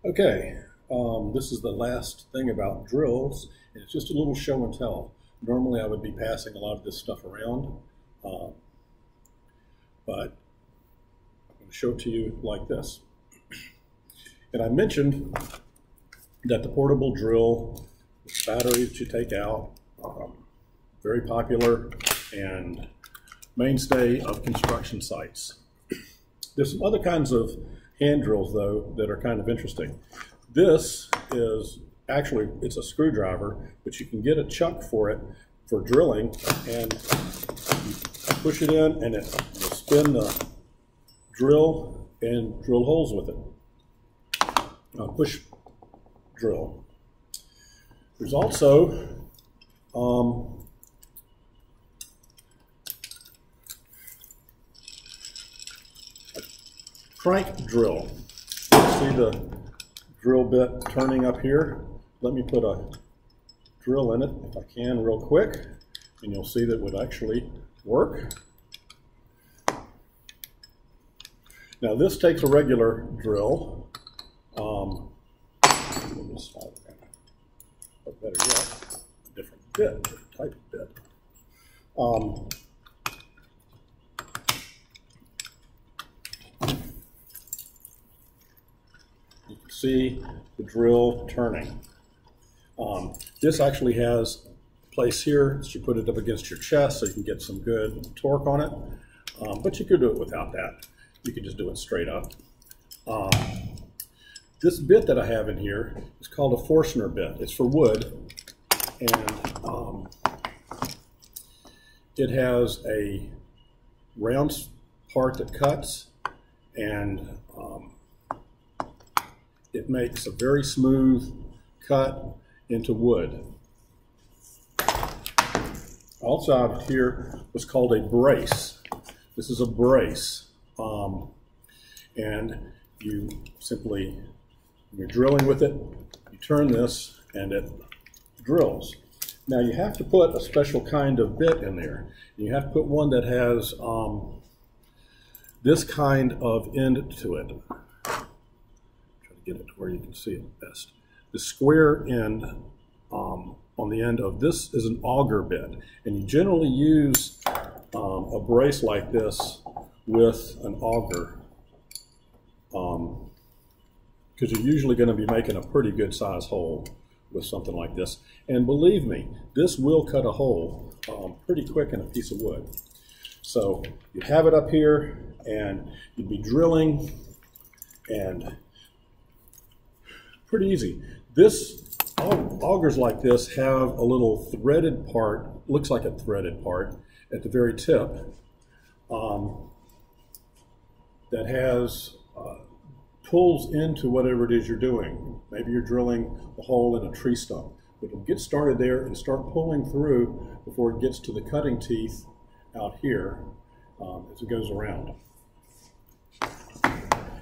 Okay, this is the last thing about drills, and it's just a little show and tell. Normally I would be passing a lot of this stuff around, but I'm going to show it to you like this. And I mentioned that the portable drill, the battery that you take out, very popular and mainstay of construction sites. There's some other kinds of hand drills, though, that are kind of interesting. This is actually, it's a screwdriver, but you can get a chuck for it for drilling, and you push it in and it will spin the drill and drill holes with it. Push drill. There's also crank drill. See the drill bit turning up here? Let me put a drill in it if I can real quick, and you'll see that it would actually work. Now this takes a regular drill. But better yet, a different bit, different type of bit. You can see the drill turning. This actually has a place here that you put it up against your chest so you can get some good torque on it. But you could do it without that. You could just do it straight up. This bit that I have in here is called a Forstner bit. It's for wood, and it has a round part that cuts, and it makes a very smooth cut into wood. Also out here what's called a brace. This is a brace, and you simply, when you're drilling with it, you turn this and it drills. Now you have to put a special kind of bit in there. You have to put one that has this kind of end to it. Try to get it to where you can see it best. The square end on the end of this is an auger bit, and you generally use a brace like this with an auger, because you're usually going to be making a pretty good size hole with something like this. And believe me, this will cut a hole pretty quick in a piece of wood. So you have it up here, and you'd be drilling, and pretty easy. Augers like this have a little threaded part, looks like a threaded part at the very tip, that has pulls into whatever it is you're doing. Maybe you're drilling a hole in a tree stump, but it'll get started there and start pulling through before it gets to the cutting teeth out here as it goes around.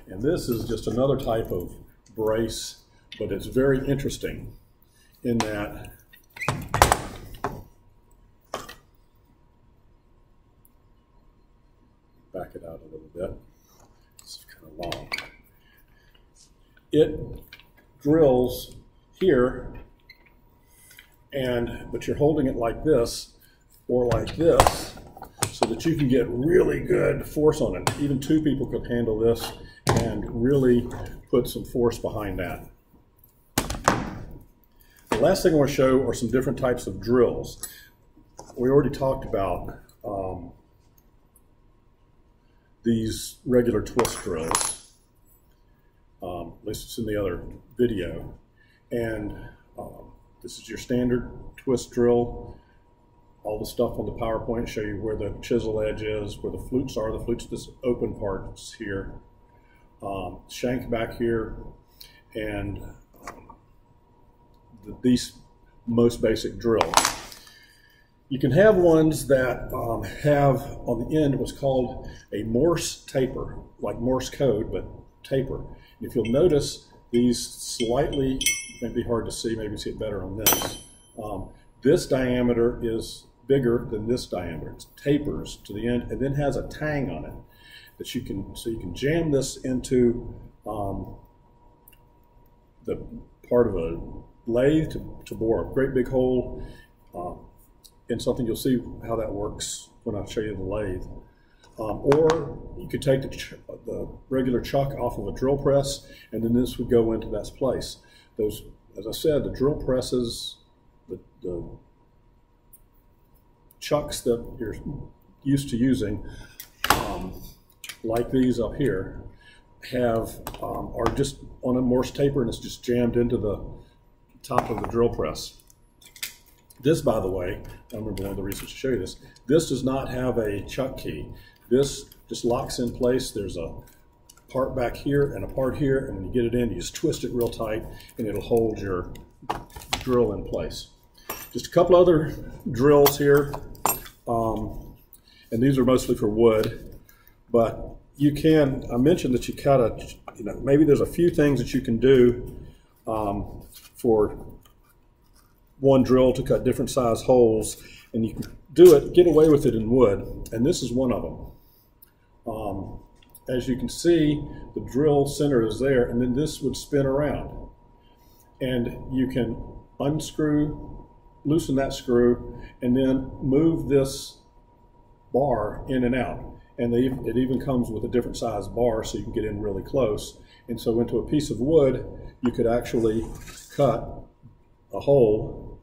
And this is just another type of brace, but it's very interesting in that back it out a little bit. It's kind of long. It drills here, but you're holding it like this or like this so that you can get really good force on it. Even two people could handle this and really put some force behind that. The last thing I want to show are some different types of drills. We already talked about these regular twist drills. At least it's in the other video. And this is your standard twist drill. All the stuff on the PowerPoint show you where the chisel edge is, where the flutes are. The flutes, this open part's here. Shank back here, and these most basic drills. You can have ones that have on the end what's called a Morse taper, like Morse code, but taper. And if you'll notice, these slightly, maybe hard to see, maybe see it better on this. This diameter is bigger than this diameter. It tapers to the end and then has a tang on it that you can, so you can jam this into the part of a lathe to bore a great big hole in something. You'll see how that works when I show you the lathe. Or you could take the regular chuck off of a drill press, and then this would go into that place. Those, as I said, the drill presses, the chucks that you're used to using, like these up here, are just on a Morse taper, and it's just jammed into the top of the drill press. This, by the way, I remember one of the reasons to show you this. This does not have a chuck key. This just locks in place. There's a part back here and a part here, and when you get it in, you just twist it real tight, and it'll hold your drill in place. Just a couple other drills here, and these are mostly for wood, but you can, I mentioned that you cut maybe there's a few things that you can do for one drill to cut different size holes, and you can do it, get away with it in wood, and this is one of them. As you can see, the drill center is there, and then this would spin around, and you can unscrew, loosen that screw, and then move this bar in and out. And it even comes with a different size bar, so you can get in really close. And so into a piece of wood, you could actually cut a hole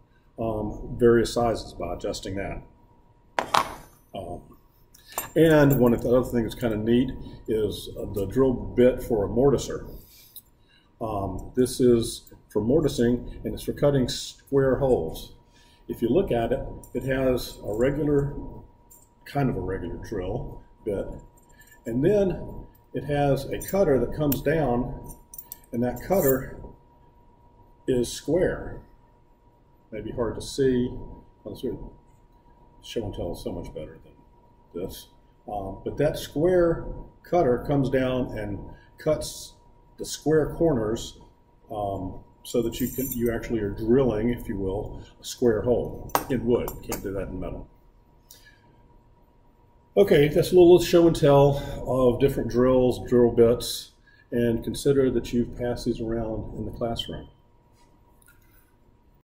various sizes by adjusting that. And one of the other things that's kind of neat is the drill bit for a mortiser. This is for mortising, and it's for cutting square holes. If you look at it, it has a regular, kind of a regular drill bit, and then it has a cutter that comes down, and that cutter is square. Maybe hard to see. Show and tell is so much better than this. But that square cutter comes down and cuts the square corners so that you actually are drilling, if you will, a square hole in wood. You can't do that in metal. Okay, that's a little show and tell of different drills, drill bits, and consider that you've passed these around in the classroom.